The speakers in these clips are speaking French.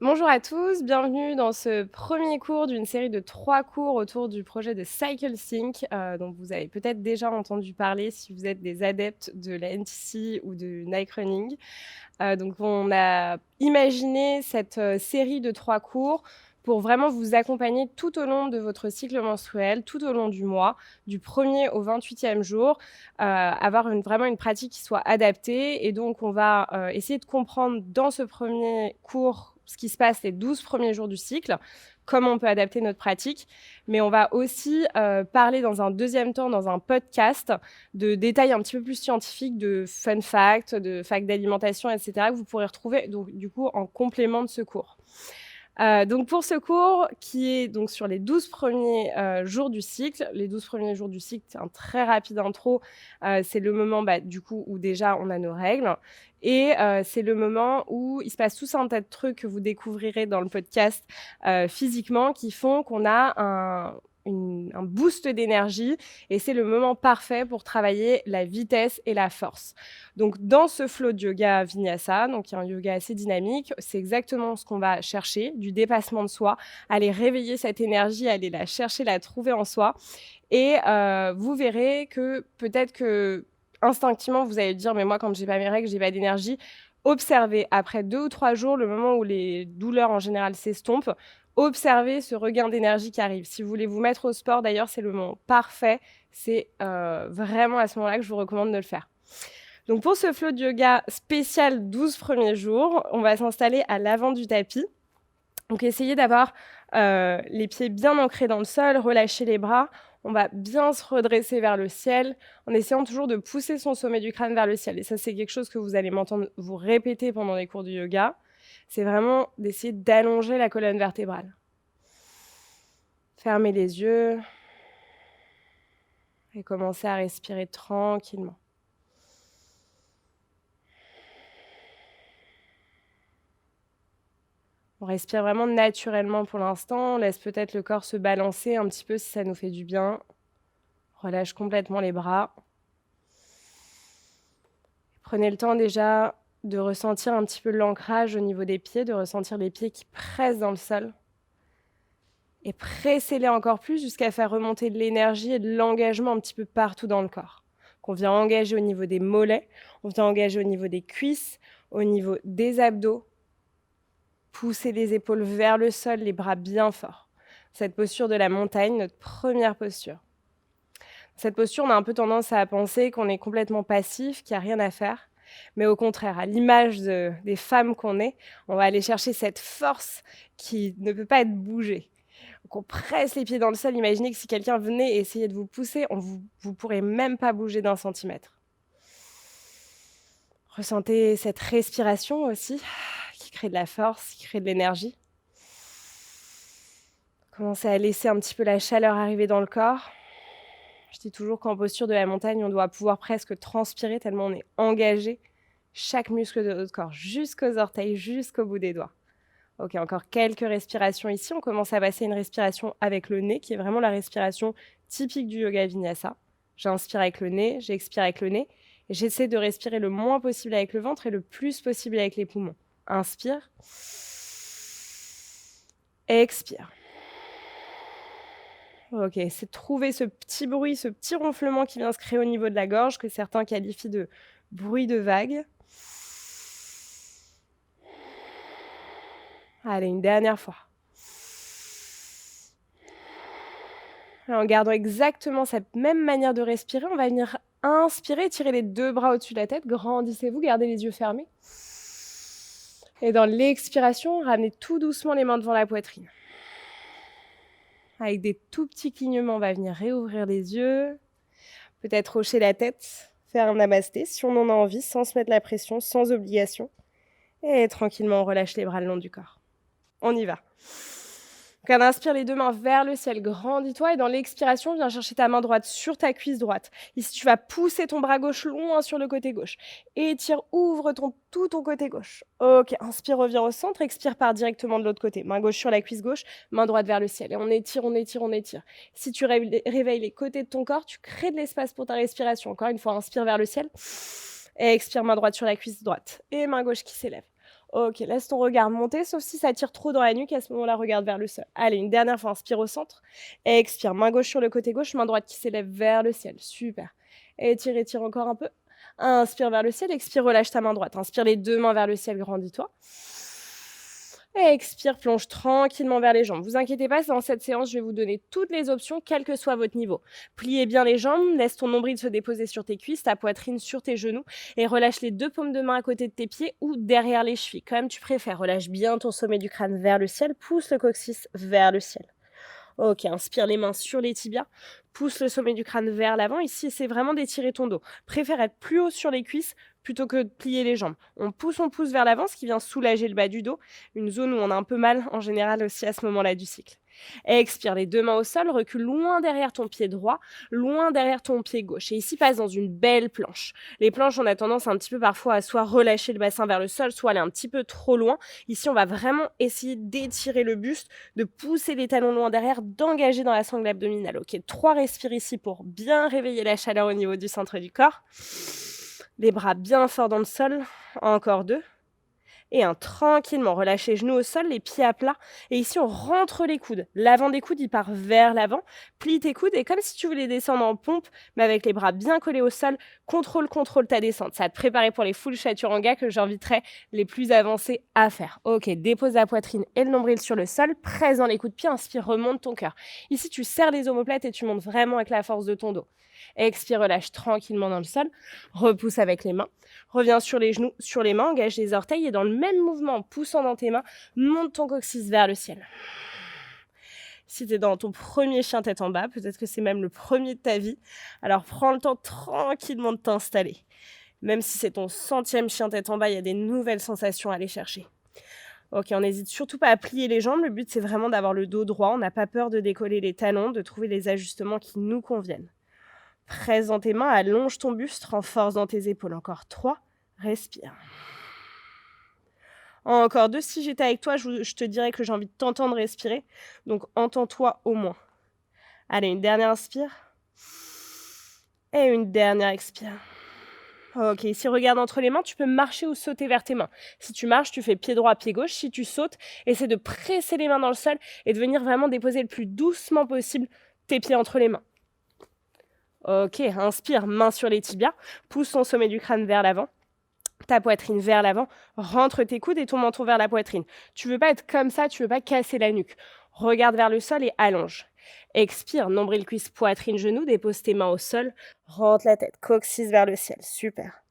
Bonjour à tous, bienvenue dans ce premier cours d'une série de 3 cours autour du projet de CycleSync, dont vous avez peut-être déjà entendu parler si vous êtes des adeptes de la NTC ou de Nike Running. Donc on a imaginé cette, série de 3 cours pour vraiment vous accompagner tout au long de votre cycle menstruel, tout au long du mois, du 1er au 28e jour, avoir vraiment une pratique qui soit adaptée et donc on va, essayer de comprendre dans ce premier cours ce qui se passe les 12 premiers jours du cycle, comment on peut adapter notre pratique. Mais on va aussi, parler dans un deuxième temps, dans un podcast, de détails un petit peu plus scientifiques, de fun facts, de facts d'alimentation, et cetera, que vous pourrez retrouver donc du coup en complément de ce cours. Donc pour ce cours qui est donc sur les 12 premiers jours du cycle. Les 12 premiers jours du cycle, c'est un très rapide intro. C'est le moment, du coup, où déjà on a nos règles et c'est le moment où il se passe tout un tas de trucs que vous découvrirez dans le podcast, physiquement qui font qu'on a un boost d'énergie et c'est le moment parfait pour travailler la vitesse et la force. Donc dans ce flow de yoga vinyasa, donc qui est un yoga assez dynamique, c'est exactement ce qu'on va chercher, du dépassement de soi, aller réveiller cette énergie, aller la chercher, la trouver en soi et vous verrez que peut-être que instinctivement vous allez dire: «Mais moi quand j'ai pas mes règles, j'ai pas d'énergie». Observez après 2 ou 3 jours, le moment où les douleurs en général s'estompent, observez ce regain d'énergie qui arrive. Si vous voulez vous mettre au sport d'ailleurs, c'est le moment parfait. C'est, vraiment à ce moment-là que je vous recommande de le faire. Donc pour ce flow de yoga spécial 12 premiers jours, on va s'installer à l'avant du tapis. Donc essayez d'avoir, les pieds bien ancrés dans le sol, relâcher les bras. On va bien se redresser vers le ciel, en essayant toujours de pousser son sommet du crâne vers le ciel et ça, c'est quelque chose que vous allez m'entendre vous répéter pendant les cours de yoga. C'est vraiment d'essayer d'allonger la colonne vertébrale. Fermez les yeux et commencez à respirer tranquillement. On respire vraiment naturellement pour l'instant, on laisse peut-être le corps se balancer un petit peu si ça nous fait du bien. Relâche complètement les bras. Prenez le temps déjà de ressentir un petit peu l'ancrage au niveau des pieds, de ressentir les pieds qui pressent dans le sol. Et pressez-les encore plus jusqu'à faire remonter de l'énergie et de l'engagement un petit peu partout dans le corps. Qu'on vient engager au niveau des mollets, on vient engager au niveau des cuisses, au niveau des abdos. Poussez les épaules vers le sol, les bras bien forts. Cette posture de la montagne, notre première posture. Cette posture, on a un peu tendance à penser qu'on est complètement passif, qu'il n'y a rien à faire. Mais au contraire, à l'image des femmes qu'on est, on va aller chercher cette force qui ne peut pas être bougée. Donc on presse les pieds dans le sol. Imaginez que si quelqu'un venait et essayait de vous pousser, vous ne pourrez même pas bouger d'un centimètre. Ressentez cette respiration aussi, qui crée de la force, qui crée de l'énergie. Commencez à laisser un petit peu la chaleur arriver dans le corps. Je dis toujours qu'en posture de la montagne, on doit pouvoir presque transpirer tellement on est engagé, chaque muscle de notre corps, jusqu'aux orteils, jusqu'au bout des doigts. Ok, encore quelques respirations ici. On commence à passer une respiration avec le nez, qui est vraiment la respiration typique du yoga vinyasa. J'inspire avec le nez, j'expire avec le nez, et j'essaie de respirer le moins possible avec le ventre et le plus possible avec les poumons. Inspire, expire. Ok, c'est de trouver ce petit bruit, ce petit ronflement qui vient se créer au niveau de la gorge, que certains qualifient de bruit de vague. Allez, une dernière fois. Et en gardant exactement cette même manière de respirer, on va venir inspirer, tirer les 2 bras au-dessus de la tête, grandissez-vous, gardez les yeux fermés. Et dans l'expiration, ramenez tout doucement les mains devant la poitrine. Avec des tout petits clignements, on va venir réouvrir les yeux, peut-être hocher la tête, faire un namasté si on en a envie, sans se mettre la pression, sans obligation. Et tranquillement, on relâche les bras le long du corps. On y va. Donc, on inspire les 2 mains vers le ciel, grandis-toi et dans l'expiration, viens chercher ta main droite sur ta cuisse droite. Ici, tu vas pousser ton bras gauche loin sur le côté gauche. Étire, ouvre tout ton côté gauche. Ok, inspire, reviens au centre, expire, pars directement de l'autre côté. Main gauche sur la cuisse gauche, main droite vers le ciel. Et on étire, on étire, on étire. Si tu réveilles les côtés de ton corps, tu crées de l'espace pour ta respiration. Encore une fois, inspire vers le ciel et expire, main droite sur la cuisse droite et main gauche qui s'élève. OK, laisse ton regard monter, sauf si ça tire trop dans la nuque, à ce moment-là, regarde vers le sol. Allez, une dernière fois, inspire au centre. Expire, main gauche sur le côté gauche, main droite qui s'élève vers le ciel. Super. Étire, étire encore un peu. Inspire vers le ciel, expire, relâche ta main droite. Inspire les 2 mains vers le ciel, grandis-toi. Expire, plonge tranquillement vers les jambes. Vous inquiétez pas, dans cette séance, je vais vous donner toutes les options, quel que soit votre niveau. Pliez bien les jambes, laisse ton nombril se déposer sur tes cuisses, ta poitrine sur tes genoux et relâche les 2 paumes de main à côté de tes pieds ou derrière les chevilles, comme tu préfères. Relâche bien ton sommet du crâne vers le ciel, pousse le coccyx vers le ciel. OK, inspire les mains sur les tibias, pousse le sommet du crâne vers l'avant. Ici, c'est vraiment d'étirer ton dos. Préfère être plus haut sur les cuisses plutôt que de plier les jambes. On pousse vers l'avant, ce qui vient soulager le bas du dos, une zone où on a un peu mal en général aussi à ce moment-là du cycle. Expire les 2 mains au sol, recule loin derrière ton pied droit, loin derrière ton pied gauche. Et ici, passe dans une belle planche. Les planches, on a tendance un petit peu parfois à soit relâcher le bassin vers le sol, soit aller un petit peu trop loin. Ici, on va vraiment essayer d'étirer le buste, de pousser les talons loin derrière, d'engager dans la sangle abdominale. OK, 3 respires ici pour bien réveiller la chaleur au niveau du centre du corps. Les bras bien forts dans le sol. Encore 2. Et tranquillement, relâche les genoux au sol, les pieds à plat. Et ici, on rentre les coudes. L'avant des coudes, il part vers l'avant. Plie tes coudes et comme si tu voulais descendre en pompe, mais avec les bras bien collés au sol, contrôle ta descente. Ça va te préparer pour les full chaturanga que j'inviterai les plus avancés à faire. OK, dépose la poitrine et le nombril sur le sol. Presse dans les coups de pied, inspire, remonte ton cœur. Ici, tu serres les omoplates et tu montes vraiment avec la force de ton dos. Expire, relâche tranquillement dans le sol. Repousse avec les mains. Reviens sur les genoux, sur les mains, engage les orteils et dans le même mouvement, en poussant dans tes mains, monte ton coccyx vers le ciel. Si tu es dans ton premier chien tête en bas, peut-être que c'est même le premier de ta vie, alors prends le temps tranquillement de t'installer. Même si c'est ton 100e chien tête en bas, il y a des nouvelles sensations à aller chercher. OK, on n'hésite surtout pas à plier les jambes. Le but, c'est vraiment d'avoir le dos droit. On n'a pas peur de décoller les talons, de trouver les ajustements qui nous conviennent. Presse dans tes mains, allonge ton buste, renforce dans tes épaules. Encore 3, respire. Encore 2, si j'étais avec toi, je te dirais que j'ai envie de t'entendre respirer. Donc, entends-toi au moins. Allez, une dernière inspire. Et une dernière expire. OK, si regarde entre les mains, tu peux marcher ou sauter vers tes mains. Si tu marches, tu fais pied droit, pied gauche. Si tu sautes, essaie de presser les mains dans le sol et de venir vraiment déposer le plus doucement possible tes pieds entre les mains. OK, inspire, main sur les tibias, pousse ton sommet du crâne vers l'avant, ta poitrine vers l'avant, rentre tes coudes et ton menton vers la poitrine. Tu veux pas être comme ça, tu veux pas casser la nuque. Regarde vers le sol et allonge. Expire, nombril, cuisse, poitrine, genou, dépose tes mains au sol, rentre la tête, coccyx vers le ciel, super.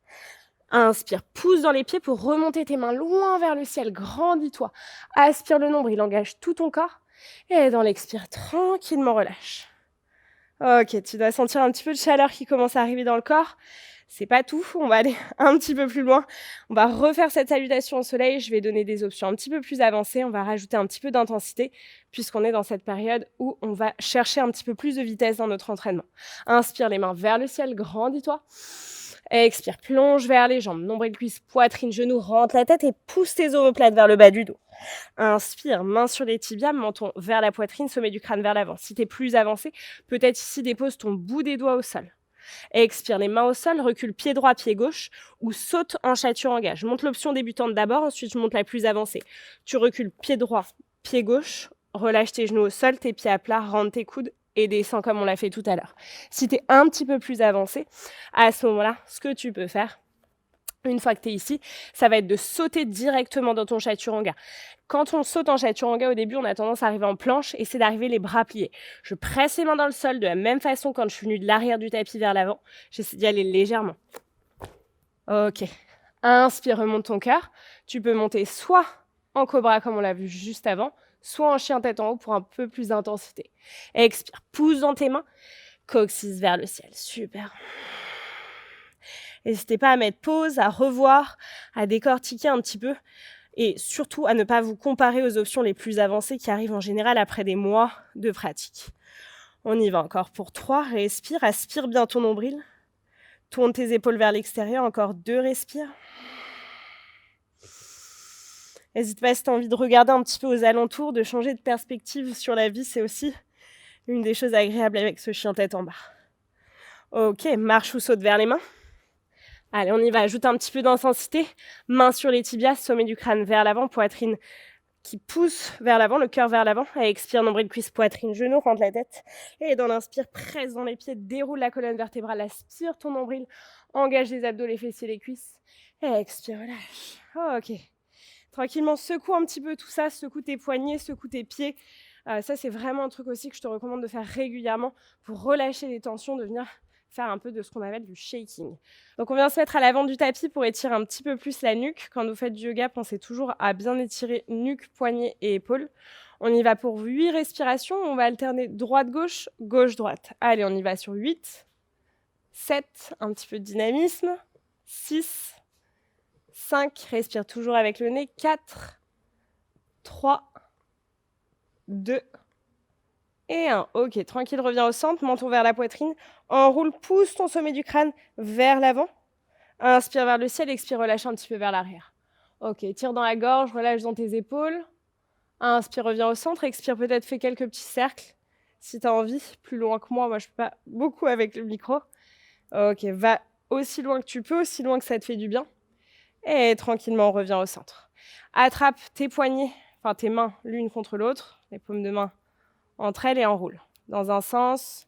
Inspire, pousse dans les pieds pour remonter tes mains loin vers le ciel, grandis-toi. Aspire le nombril, engage tout ton corps et dans l'expire, tranquillement relâche. OK, tu dois sentir un petit peu de chaleur qui commence à arriver dans le corps. C'est pas tout, on va aller un petit peu plus loin. On va refaire cette salutation au soleil. Je vais donner des options un petit peu plus avancées. On va rajouter un petit peu d'intensité puisqu'on est dans cette période où on va chercher un petit peu plus de vitesse dans notre entraînement. Inspire les mains vers le ciel, grandis-toi. Expire, plonge vers les jambes, nombril, cuisse, poitrine, genou, rentre la tête et pousse tes omoplates vers le bas du dos. Inspire, main sur les tibias, menton vers la poitrine, sommet du crâne vers l'avant. Si tu es plus avancé, peut-être ici dépose ton bout des doigts au sol. Expire les mains au sol, recule pied droit, pied gauche ou saute en chaturanga. Je monte l'option débutante d'abord, ensuite je monte la plus avancée. Tu recules pied droit, pied gauche, relâche tes genoux au sol, tes pieds à plat, rentre tes coudes et descends comme on l'a fait tout à l'heure. Si tu es un petit peu plus avancé, à ce moment-là, ce que tu peux faire, une fois que tu es ici, ça va être de sauter directement dans ton chaturanga. Quand on saute en chaturanga, au début, on a tendance à arriver en planche et c'est d'arriver les bras pliés. Je presse les mains dans le sol de la même façon quand je suis venue de l'arrière du tapis vers l'avant. J'essaie d'y aller légèrement. OK. Inspire, remonte ton cœur. Tu peux monter soit en cobra comme on l'a vu juste avant, soit en chien tête en haut pour un peu plus d'intensité. Expire, pousse dans tes mains, coccyx vers le ciel. Super. N'hésitez pas à mettre pause, à revoir, à décortiquer un petit peu et surtout à ne pas vous comparer aux options les plus avancées qui arrivent en général après des mois de pratique. On y va encore pour 3, respire, aspire bien ton nombril, tourne tes épaules vers l'extérieur, encore 2, respire. N'hésite pas si tu as envie de regarder un petit peu aux alentours, de changer de perspective sur la vie, c'est aussi une des choses agréables avec ce chien tête en bas. OK, marche ou saute vers les mains. Allez, on y va, ajoute un petit peu d'intensité. Mains sur les tibias, sommet du crâne vers l'avant, poitrine qui pousse vers l'avant, le cœur vers l'avant. Et expire, nombril, cuisse, poitrine, genou, rentre la tête. Et dans l'inspire, presse dans les pieds, déroule la colonne vertébrale, aspire ton nombril, engage les abdos, les fessiers, les cuisses. Et expire, relâche. Ok. Tranquillement, secoue un petit peu tout ça, secoue tes poignets, secoue tes pieds. Ça, c'est vraiment un truc aussi que je te recommande de faire régulièrement pour relâcher les tensions, de venir faire un peu de ce qu'on appelle du shaking. Donc, on vient se mettre à l'avant du tapis pour étirer un petit peu plus la nuque. Quand vous faites du yoga, pensez toujours à bien étirer nuque, poignets et épaules. On y va pour 8 respirations. On va alterner droite-gauche, gauche-droite. Allez, on y va sur 8, 7, un petit peu de dynamisme, 6, 5, respire toujours avec le nez, 4, 3, 2 et 1. Ok, tranquille, reviens au centre, menton vers la poitrine. Enroule, pousse ton sommet du crâne vers l'avant. Inspire vers le ciel, expire, relâche un petit peu vers l'arrière. Ok, tire dans la gorge, relâche dans tes épaules. Inspire, reviens au centre, expire, peut-être fais quelques petits cercles. Si tu as envie, plus loin que moi je ne peux pas beaucoup avec le micro. Ok, va aussi loin que tu peux, aussi loin que ça te fait du bien. Et tranquillement, reviens au centre. Attrape tes poignets, enfin tes mains l'une contre l'autre, les paumes de main entre elles et enroule. Dans un sens,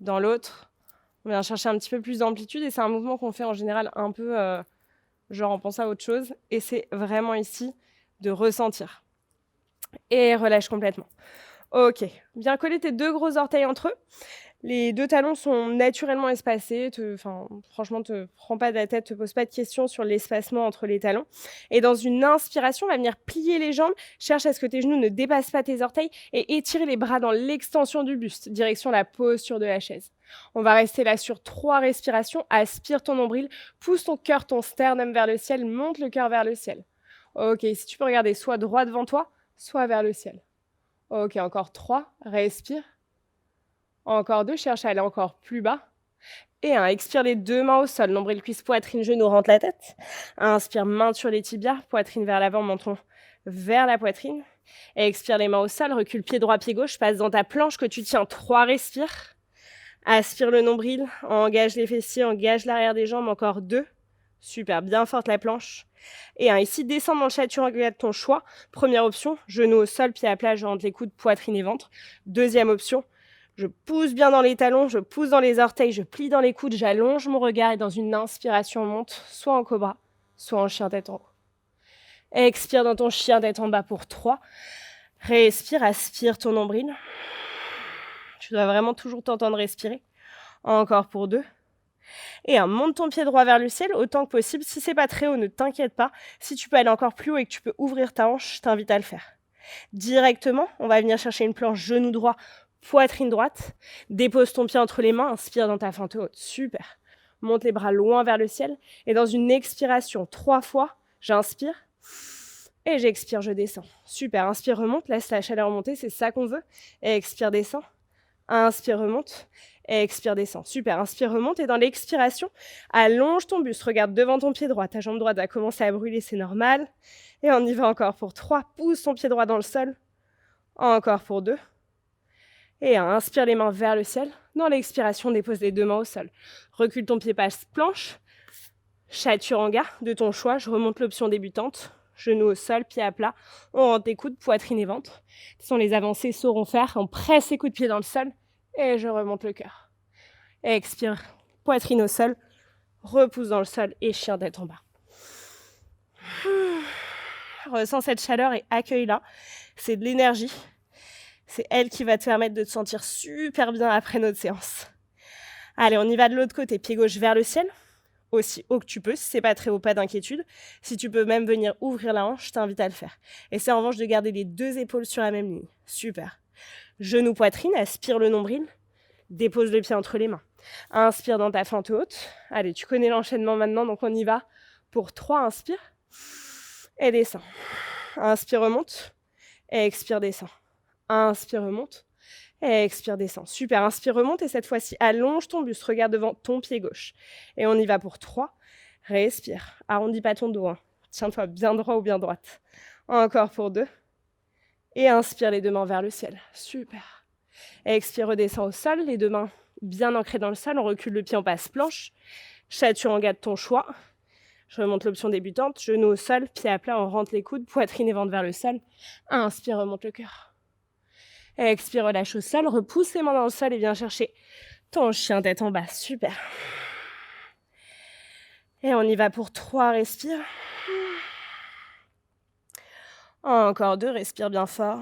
dans l'autre. On vient chercher un petit peu plus d'amplitude et c'est un mouvement qu'on fait en général un peu genre on pense à autre chose. Et c'est vraiment ici de ressentir. Et relâche complètement. Ok, bien coller tes 2 gros orteils entre eux. Les 2 talons sont naturellement espacés. Franchement, te prends pas de la tête, te pose pas de questions sur l'espacement entre les talons. Et dans une inspiration, on va venir plier les jambes. Cherche à ce que tes genoux ne dépassent pas tes orteils et étire les bras dans l'extension du buste, direction la posture de la chaise. On va rester là sur 3 respirations. Aspire ton nombril, pousse ton cœur, ton sternum vers le ciel, monte le cœur vers le ciel. Ok, si tu peux regarder soit droit devant toi, soit vers le ciel. Ok, encore 3, respire. Encore 2, cherche à aller encore plus bas. Et 1, expire les 2 mains au sol, nombril, cuisse, poitrine, genou, rentre la tête. Inspire, main sur les tibias, poitrine vers l'avant, menton vers la poitrine. Et expire les mains au sol, recule pied droit, pied gauche, passe dans ta planche que tu tiens, 3 respire. Aspire le nombril, engage les fessiers, engage l'arrière des jambes, encore 2. Super, bien forte la planche. Et 1, ici, descends dans le chaturanga de ton choix. Première option, genou au sol, pied à plat, je rentre les coudes, poitrine et ventre. Deuxième option, je pousse bien dans les talons, je pousse dans les orteils, je plie dans les coudes, j'allonge mon regard et dans une inspiration, on monte soit en cobra, soit en chien tête en haut. Expire dans ton chien tête en bas pour 3. Respire, aspire ton nombril. Tu dois vraiment toujours t'entendre respirer. Encore pour 2. Et 1, monte ton pied droit vers le ciel autant que possible. Si c'est pas très haut, ne t'inquiète pas. Si tu peux aller encore plus haut et que tu peux ouvrir ta hanche, je t'invite à le faire. Directement, on va venir chercher une planche genou droit, poitrine droite. Dépose ton pied entre les mains, inspire dans ta fente haute. Super. Monte les bras loin vers le ciel. Et dans une expiration, 3 fois, j'inspire. Et j'expire, je descends. Super. Inspire, remonte. Laisse la chaleur monter, c'est ça qu'on veut. Et expire, descend. Inspire, remonte. Et expire, descend. Super. Inspire, remonte. Et dans l'expiration, allonge ton buste. Regarde devant ton pied droit. Ta jambe droite va commencer à brûler, c'est normal. Et on y va encore pour 3. Pousse ton pied droit dans le sol. Encore pour 2. Et 1, inspire les mains vers le ciel. Dans l'expiration, dépose les 2 mains au sol. Recule ton pied, passe planche. Chaturanga de ton choix. Je remonte l'option débutante. Genoux au sol, pied à plat. On rentre les coudes, poitrine et ventre. Ce sont les avancés sauront faire. On presse les coups de pied dans le sol. Et je remonte le cœur. Expire, poitrine au sol. Repousse dans le sol et chien tête en bas. Ressens cette chaleur et accueille-la. C'est de l'énergie. C'est elle qui va te permettre de te sentir super bien après notre séance. Allez, on y va de l'autre côté. Pied gauche vers le ciel. Aussi haut que tu peux. Si c'est pas très haut, pas d'inquiétude. Si tu peux même venir ouvrir la hanche, je t'invite à le faire. Essaie en revanche de garder les 2 épaules sur la même ligne. Super. Genou, poitrine. Aspire le nombril. Dépose le pied entre les mains. Inspire dans ta fente haute. Allez, tu connais l'enchaînement maintenant, donc on y va. Pour 3, inspire. Et descends. Inspire, remonte. Et expire, descends. Inspire, remonte. Et expire, descends. Super, inspire, remonte. Et cette fois-ci, allonge ton buste. Regarde devant ton pied gauche. Et on y va pour 3. Respire. Arrondis pas ton dos. Tiens-toi bien droit ou bien droite. Encore pour 2. Et inspire les 2 mains vers le ciel. Super. Et expire, redescends au sol. Les 2 mains bien ancrées dans le sol. On recule le pied, on passe planche. Chaturanga de ton choix. Je remonte l'option débutante, genoux au sol, pieds à plat, on rentre les coudes, poitrine et ventre vers le sol. Inspire, remonte le cœur. Expire, relâche au sol, repousse les mains dans le sol et viens chercher ton chien tête en bas. Super. Et on y va pour 3, respire. Encore 2, respire bien fort.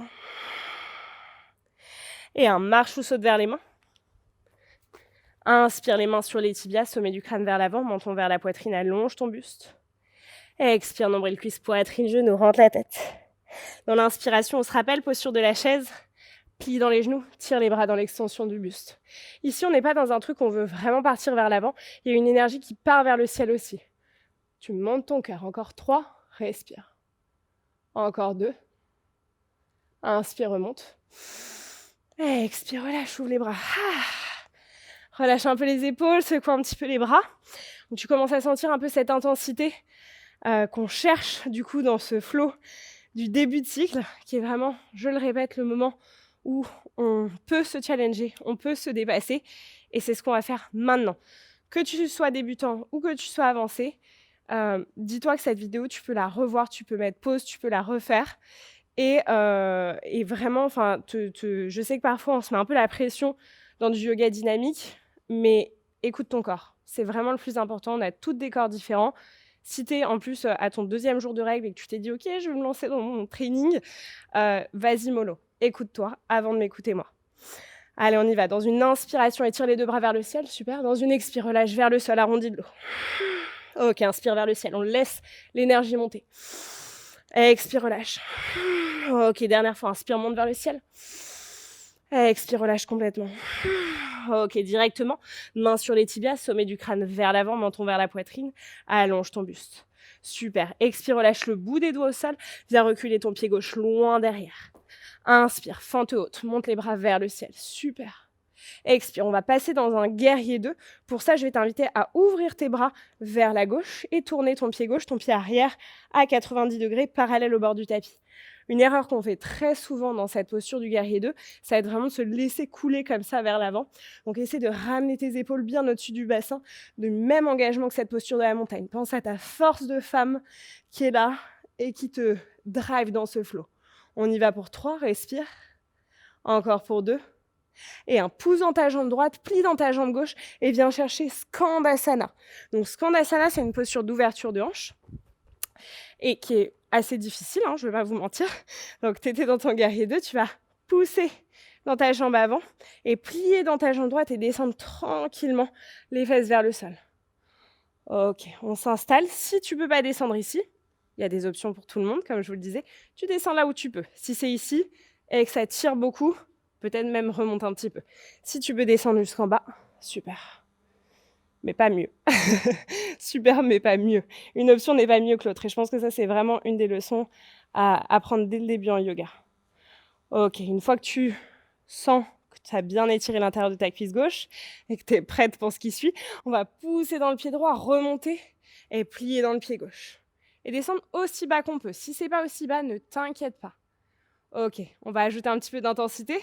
Et un marche ou saute vers les mains. Inspire les mains sur les tibias, sommet du crâne vers l'avant, menton vers la poitrine, allonge ton buste. Expire, nombril, cuisse, poitrine, genou, rentre la tête. Dans l'inspiration, on se rappelle, posture de la chaise, plie dans les genoux, tire les bras dans l'extension du buste. Ici, on n'est pas dans un truc où on veut vraiment partir vers l'avant, il y a une énergie qui part vers le ciel aussi. Tu montes ton cœur, encore 3, respire. Encore 2. Inspire, remonte. Expire, relâche, ouvre les bras. Relâche un peu les épaules, secoue un petit peu les bras. Donc, tu commences à sentir un peu cette intensité qu'on cherche du coup dans ce flow du début de cycle, qui est vraiment, je le répète, le moment où on peut se challenger, on peut se dépasser, et c'est ce qu'on va faire maintenant. Que tu sois débutant ou que tu sois avancé, dis-toi que cette vidéo, tu peux la revoir, tu peux mettre pause, tu peux la refaire, et vraiment, je sais que parfois on se met un peu la pression dans du yoga dynamique, mais écoute ton corps, c'est vraiment le plus important. On a tous des corps différents. Si tu es en plus à ton 2e jour de règle et que tu t'es dit « Ok, je vais me lancer dans mon training », vas-y mollo, écoute-toi avant de m'écouter moi. Allez, on y va. Dans une inspiration, étire les 2 bras vers le ciel, super. Dans une expire, relâche vers le sol, arrondis de l'eau. Ok, inspire vers le ciel, on laisse l'énergie monter. Expire, relâche. Ok, dernière fois, inspire, monte vers le ciel. Expire, relâche complètement. Ok, directement, main sur les tibias, sommet du crâne vers l'avant, menton vers la poitrine, allonge ton buste. Super, expire, relâche le bout des doigts au sol, viens reculer ton pied gauche loin derrière. Inspire, fente haute, monte les bras vers le ciel, super. Expire, on va passer dans un guerrier 2. Pour ça, je vais t'inviter à ouvrir tes bras vers la gauche et tourner ton pied gauche, ton pied arrière à 90 degrés, parallèle au bord du tapis. Une erreur qu'on fait très souvent dans cette posture du guerrier 2, ça va être vraiment de se laisser couler comme ça vers l'avant. Donc, essaie de ramener tes épaules bien au-dessus du bassin, du même engagement que cette posture de la montagne. Pense à ta force de femme qui est là et qui te drive dans ce flow. On y va pour 3, respire. Encore pour 2. Et pousse dans ta jambe droite, plie dans ta jambe gauche et viens chercher Skandasana. Donc, Skandasana, c'est une posture d'ouverture de hanche et qui est assez difficile, je ne vais pas vous mentir. Donc, tu étais dans ton guerrier 2, tu vas pousser dans ta jambe avant et plier dans ta jambe droite et descendre tranquillement les fesses vers le sol. Ok, on s'installe. Si tu ne peux pas descendre ici, il y a des options pour tout le monde, comme je vous le disais. Tu descends là où tu peux. Si c'est ici et que ça tire beaucoup, peut-être même remonte un petit peu. Si tu peux descendre jusqu'en bas, super. Mais pas mieux. Super, mais pas mieux. Une option n'est pas mieux que l'autre. Et je pense que ça, c'est vraiment une des leçons à apprendre dès le début en yoga. Ok, une fois que tu sens que tu as bien étiré l'intérieur de ta cuisse gauche et que tu es prête pour ce qui suit, on va pousser dans le pied droit, remonter et plier dans le pied gauche. Et descendre aussi bas qu'on peut. Si c'est pas aussi bas, ne t'inquiète pas. Ok, on va ajouter un petit peu d'intensité.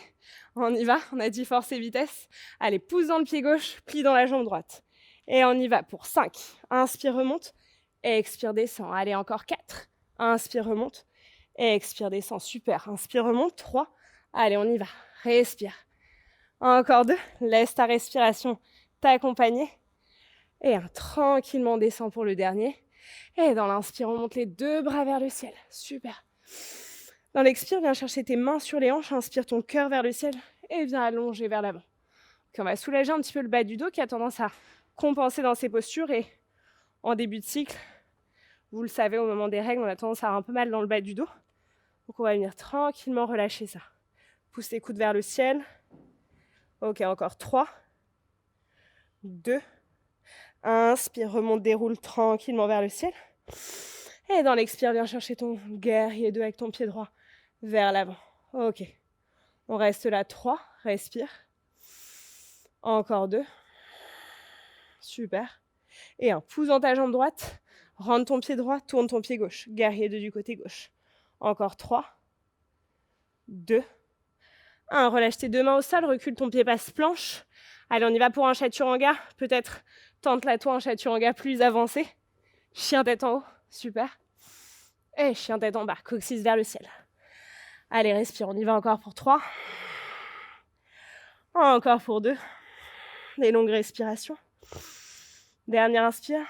On y va, on a dit force et vitesse. Allez, pousse dans le pied gauche, plie dans la jambe droite. Et on y va pour 5. Inspire, remonte. Expire, descend. Allez, encore 4. Inspire, remonte. Expire, descend. Super. Inspire, remonte. 3. Allez, on y va. Respire. Encore 2. Laisse ta respiration t'accompagner. Et tranquillement, descend pour le dernier. Et dans l'inspire, on monte les 2 bras vers le ciel. Super. Dans l'expire, viens chercher tes mains sur les hanches. Inspire ton cœur vers le ciel. Et viens allonger vers l'avant. Donc, on va soulager un petit peu le bas du dos qui a tendance à compenser dans ces postures. Et en début de cycle, vous le savez, au moment des règles, on a tendance à avoir un peu mal dans le bas du dos. Donc on va venir tranquillement relâcher ça. Pousse les coudes vers le ciel. Ok, encore 3, 2, inspire, remonte, déroule tranquillement vers le ciel. Et dans l'expire, viens chercher ton guerrier 2 avec ton pied droit vers l'avant. Ok, on reste là, 3, respire. Encore 2. Super. Et pousse dans ta jambe droite, rentre ton pied droit, tourne ton pied gauche. Guerrier 2 du côté gauche. Encore 3, 2, 1. Relâche tes 2 mains au sol, recule ton pied passe planche. Allez, on y va pour un chaturanga. Peut-être Tente-la toi en chaturanga plus avancé. Chien tête en haut, super. Et chien tête en bas, coccyx vers le ciel. Allez, respire, on y va encore pour 3. Encore pour 2. Des longues respirations. Dernière inspire.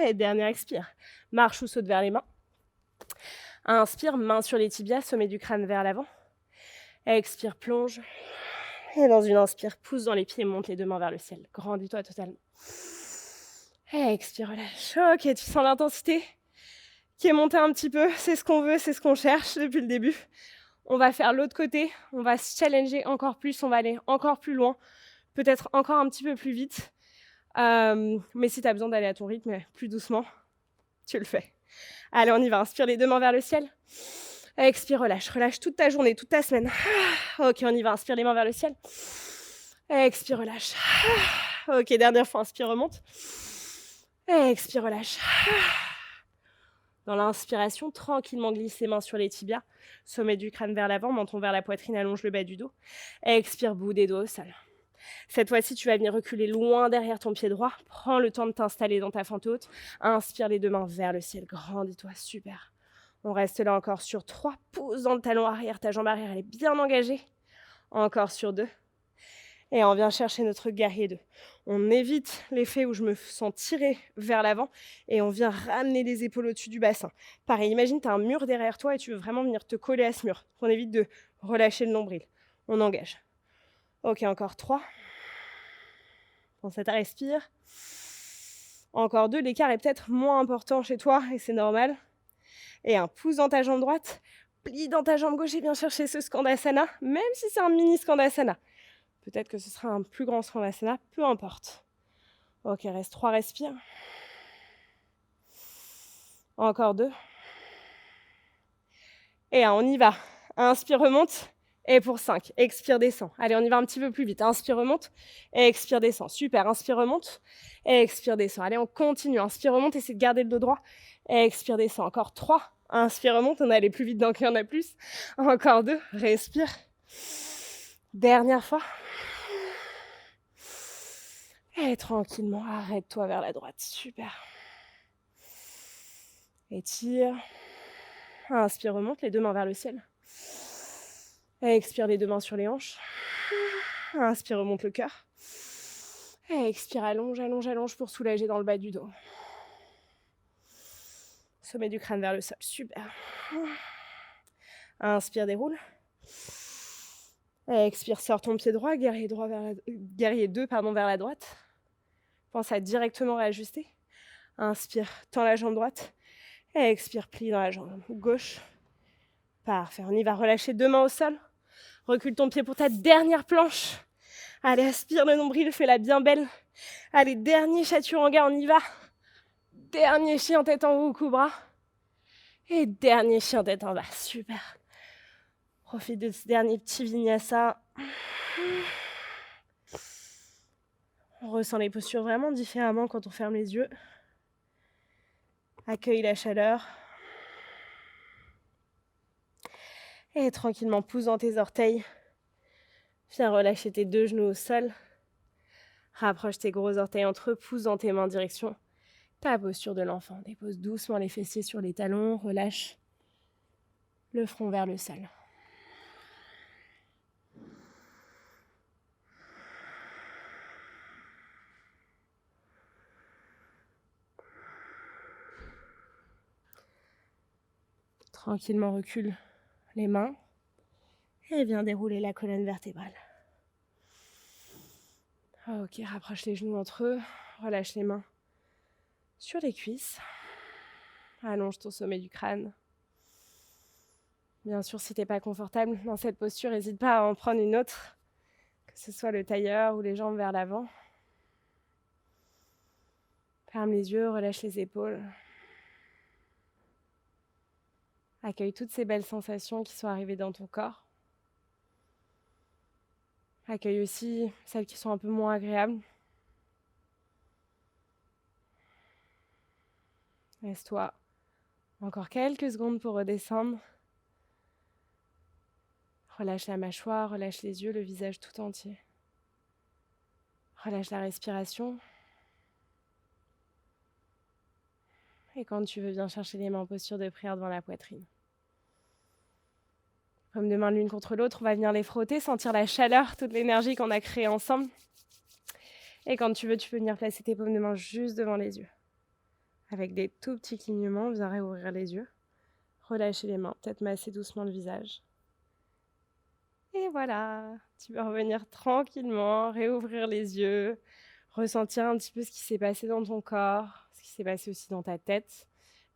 Et dernière expire. Marche ou saute vers les mains. Inspire, main sur les tibias, sommet du crâne vers l'avant. Expire, plonge. Et dans une inspire, pousse dans les pieds, monte les 2 mains vers le ciel. Grandis-toi totalement. Et expire, relâche. Ok, tu sens l'intensité qui est montée un petit peu. C'est ce qu'on veut, c'est ce qu'on cherche depuis le début. On va faire l'autre côté. On va se challenger encore plus. On va aller encore plus loin. Peut-être encore un petit peu plus vite. Mais si tu as besoin d'aller à ton rythme, plus doucement, tu le fais. Allez, on y va. Inspire les 2 mains vers le ciel. Expire, relâche. Relâche toute ta journée, toute ta semaine. Ok, on y va. Inspire les mains vers le ciel. Expire, relâche. Ok, dernière fois. Inspire, remonte. Expire, relâche. Dans l'inspiration, tranquillement glisse les mains sur les tibias. Sommet du crâne vers l'avant, menton vers la poitrine, allonge le bas du dos. Expire, bout des dos au sol. Cette fois-ci, tu vas venir reculer loin derrière ton pied droit. Prends le temps de t'installer dans ta fente haute. Inspire les 2 mains vers le ciel. Grandis-toi, super. On reste là encore sur 3. Pousse dans le talon arrière. Ta jambe arrière, elle est bien engagée. Encore sur 2. Et on vient chercher notre guerrier 2. On évite l'effet où je me sens tirer vers l'avant et on vient ramener les épaules au-dessus du bassin. Pareil, imagine tu as un mur derrière toi et tu veux vraiment venir te coller à ce mur. On évite de relâcher le nombril. On engage. Ok, encore 3. Pense à ta respire. Encore 2. L'écart est peut-être moins important chez toi et c'est normal. Et un pouce dans ta jambe droite. Plie dans ta jambe gauche et viens chercher ce Skandasana, même si c'est un mini Skandasana. Peut-être que ce sera un plus grand Skandasana, peu importe. Ok, reste 3 respires. Encore 2. Et on y va. Inspire, remonte. Et pour 5. Expire, descend. Allez, on y va un petit peu plus vite. Inspire, remonte. Et expire, descend. Super. Inspire, remonte. Et expire, descend. Allez, on continue. Inspire, remonte. Essaye de garder le dos droit. Et expire, descend. Encore 3. Inspire, remonte. On est allé plus vite donc il y en a plus. Encore 2. Respire. Dernière fois. Et tranquillement, arrête-toi vers la droite. Super. Étire. Inspire, remonte, les 2 mains vers le ciel. Expire, les 2 mains sur les hanches. Inspire, remonte le cœur. Expire, allonge, allonge, allonge pour soulager dans le bas du dos. Sommet du crâne vers le sol. Super. Inspire, déroule. Expire, sors ton pied droit, guerrier 2 vers la droite. Pense à directement réajuster. Inspire, tends la jambe droite. Expire, plie dans la jambe gauche. Parfait, on y va. Relâcher 2 mains au sol. Recule ton pied pour ta dernière planche. Allez, aspire le nombril, fais-la bien belle. Allez, dernier chaturanga, on y va. Dernier chien tête en haut, cobra. Et dernier chien tête en bas, super. Profite de ce dernier petit vinyasa. On ressent les postures vraiment différemment quand on ferme les yeux. Accueille la chaleur. Et tranquillement, pousse dans tes orteils. Viens relâcher tes 2 genoux au sol. Rapproche tes gros orteils entre eux, pousse dans tes mains en direction ta posture de l'enfant. Dépose doucement les fessiers sur les talons, relâche le front vers le sol. Tranquillement recule les mains et viens dérouler la colonne vertébrale. Ok, rapproche les genoux entre eux, relâche les mains sur les cuisses. Allonge ton sommet du crâne. Bien sûr, si tu n'es pas confortable dans cette posture, n'hésite pas à en prendre une autre, que ce soit le tailleur ou les jambes vers l'avant. Ferme les yeux, relâche les épaules. Accueille toutes ces belles sensations qui sont arrivées dans ton corps. Accueille aussi celles qui sont un peu moins agréables. Laisse-toi encore quelques secondes pour redescendre. Relâche la mâchoire, relâche les yeux, le visage tout entier. Relâche la respiration. Et quand tu veux, viens chercher les mains en posture de prière devant la poitrine. Paumes de main l'une contre l'autre, on va venir les frotter, sentir la chaleur, toute l'énergie qu'on a créée ensemble. Et quand tu veux, tu peux venir placer tes paumes de main juste devant les yeux. Avec des tout petits clignements, viens réouvrir les yeux. Relâcher les mains, peut-être masser doucement le visage. Et voilà, tu peux revenir tranquillement, réouvrir les yeux, ressentir un petit peu ce qui s'est passé dans ton corps, ce qui s'est passé aussi dans ta tête,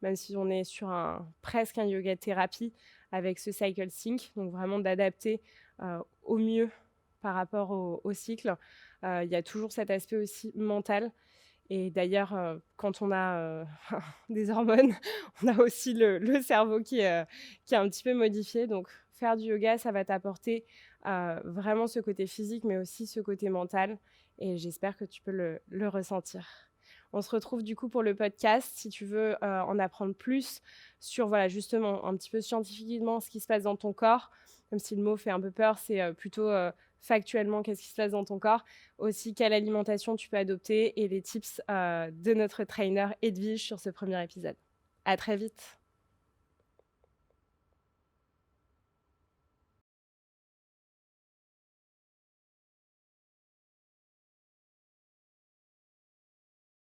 même si on est sur presque un yoga thérapie avec ce cycle sync, donc vraiment d'adapter au mieux par rapport au cycle. Il y a toujours cet aspect aussi mental. Et d'ailleurs, quand on a des hormones, on a aussi le cerveau qui est un petit peu modifié. Donc, faire du yoga, ça va t'apporter vraiment ce côté physique, mais aussi ce côté mental. Et j'espère que tu peux le ressentir. On se retrouve du coup pour le podcast. Si tu veux en apprendre plus sur, voilà, justement, un petit peu scientifiquement ce qui se passe dans ton corps, même si le mot fait un peu peur, c'est plutôt factuellement qu'est-ce qui se passe dans ton corps, aussi quelle alimentation tu peux adopter et les tips de notre trainer Edwige sur ce premier épisode. À très vite.